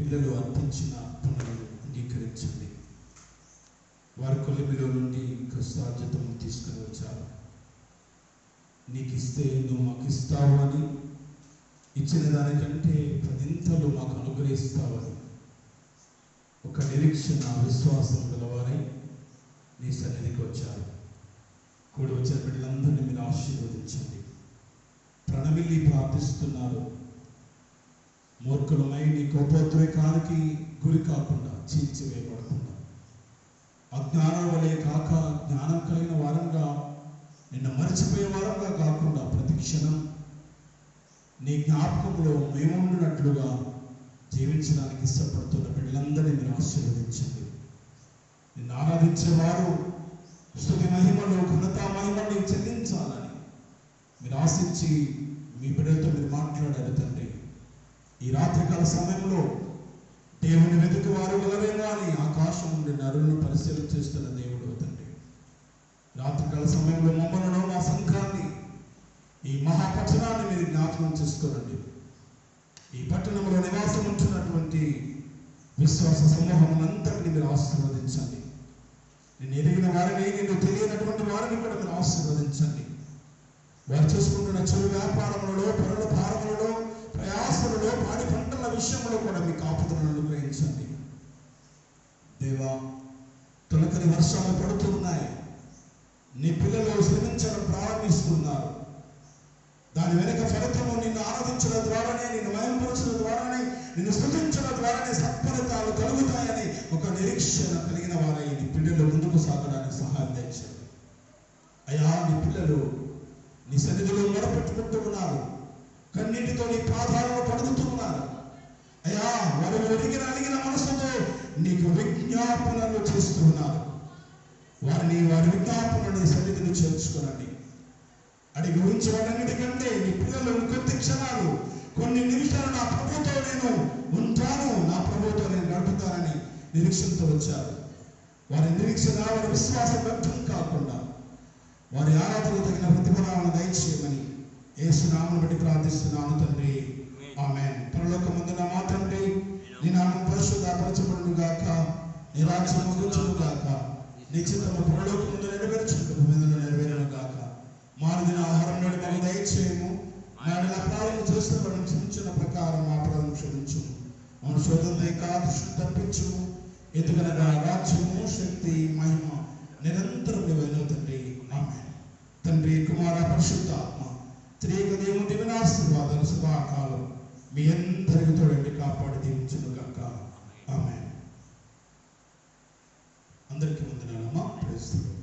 పిల్లలు అర్పించిన అర్పణలను అంగీకరించండి. వారి కొలిమిలో నుండి కష్టార్జితం తీసుకుని వచ్చారు. నీకు ఇస్తే నువ్వు మాకు ఇస్తావు అని, ఇచ్చిన దానికంటే 10 మాకు అనుగ్రహిస్తావని ఒక నిరీక్షణ విశ్వాసం గలవారై నీ సన్నిధికి వచ్చారు. కూడి వచ్చిన బిడ్డలందరినీ మీరు ఆశీర్వదించండి. ప్రణమిల్లి ప్రార్థిస్తున్నారు. మూర్ఖులమై నీ కోపోద్రేకానికి గురి కాకుండా, చీల్చివేయబడకుండా, అజ్ఞానం వలె కాక జ్ఞానం కలిగిన వారంగా, నిన్న మరిచిపోయే వారంగా కాకుండా ప్రతి క్షణం నీ జ్ఞాపకంలో మేము ఉండినట్లుగా జీవించడానికి ఇష్టపడుతున్న బిడ్డలందరినీ మీరు ఆశీర్వదించండి. నిన్ను ఆరాధించేవారు స్తుతి మహిమలు, ఘనతా మహిమని చెల్లించాలని మీరు ఆశించి మీ బిడ్డలతో మీరు మాట్లాడారు తండ్రి. ఈ రాత్రికాల సమయంలో దేవుని వెతుకు వారు గలరేమో అని ఆకాశం నుండి నరులను పరిశీలన చేస్తున్న దేవుడు తండ్రి. రాత్రికాల సమయంలో మమ్మల్ని, మా సంఘాన్ని, ఈ మహాపట్టణాన్ని మీరు జ్ఞాపకం చేసుకోనండి. ఈ పట్టణంలో నివాసం ఉంటున్నటువంటి విశ్వాస సమూహములంతటిని మీరు ఆశీర్వదించండి. నేను ఎదిగిన వారిని, నేను తెలియనటువంటి వారిని కూడా మీరు ఆశీర్వదించండి. వారు చేసుకుంటున్న చెడు వ్యాపారములలో, పరుల భారములలో, ప్రయాసములలో, పాడి పంటల విషయంలో కూడా మీ కాపుదలను అనుగ్రహించండి. దేవా, తొలకరి వర్షాలు పడుతున్నాయి. నీ పిల్లలు శ్రమించడం ప్రారంభిస్తున్నారు. దాని వెనుక ఫలితము నిన్ను ఆరాధించడం ద్వారానే, నిన్ను మయంపరచడం ద్వారానే, నిన్ను స్తుతించడం ద్వారానే సత్ఫలితాలు కలుగుతాయని ఒక నిరీక్షణ కలిగిన వారై నీ పిల్లలు ముందుకు సాగడానికి సహాయం దయచేయండి. అయ్యా, నీ పిల్లలు నీ సన్నిధిలో మొరపెట్టుకుంటూ ఉన్నారు. కన్నీటితో నీ పాదాలను పడుగుతూ ఉన్నారు. అయ్యా, వారు అడిగిన మనసుతో నీకు విజ్ఞాపనలు చేస్తూ ఉన్నారు. వారి విజ్ఞాపనని సన్నిధిని చేర్చుకోనండి. అడిగి ఊహించబడన్నిటికంటే నీ పిల్లలు కొద్ది క్షణాలు, కొన్ని నిమిషాలు నా ప్రభుతో నేను ఉంటాను, నా ప్రభుతో నేను గడుపుతానని నిరీక్షణతో వచ్చారు. వారి నిరీక్షణ, వారి విశ్వాసం వ్యర్థం కాకుండా వారి ఆరాధనకు తగిన ప్రతిఫలాలను దయచేయమని యేసు నామమును బట్టి ప్రార్థిస్తున్నాను తండ్రి. ఆమేన్. పరలోకమందున్న మా తండ్రి, నీ నామం పరిశుద్ధపరచబడును గాక, నీ రాజ్యము వచ్చును గాక, నీ చిత్తము పరలోకమందు నెరవేర్చుటకు భూమి మీద నెరవేరును గాక. మారుదిన ఆహారం నేడు మాకు దయచేయము. నాడు అపరాధము చేసిన వారిని క్షమించిన ప్రకారం మా అపరాధం క్షమించు. మన శోధన దృష్టి తప్పించుము. ఎందుకనగా రాజ్యము, శక్తి, మహిమ నిరంతరం నీవైన తండ్రి. ఆమేన్. తండ్రి, కుమార, పరిశుద్ధాత్మ త్రియేక దేవుని దివ్య ఆశీర్వాదాలు, శుభాకాలం మీ అందరికీ తోడండి, కాపాడి దీవించును గాక. ఆమేన్. అందరికీ వందనాలమ్మా. Praise the lord.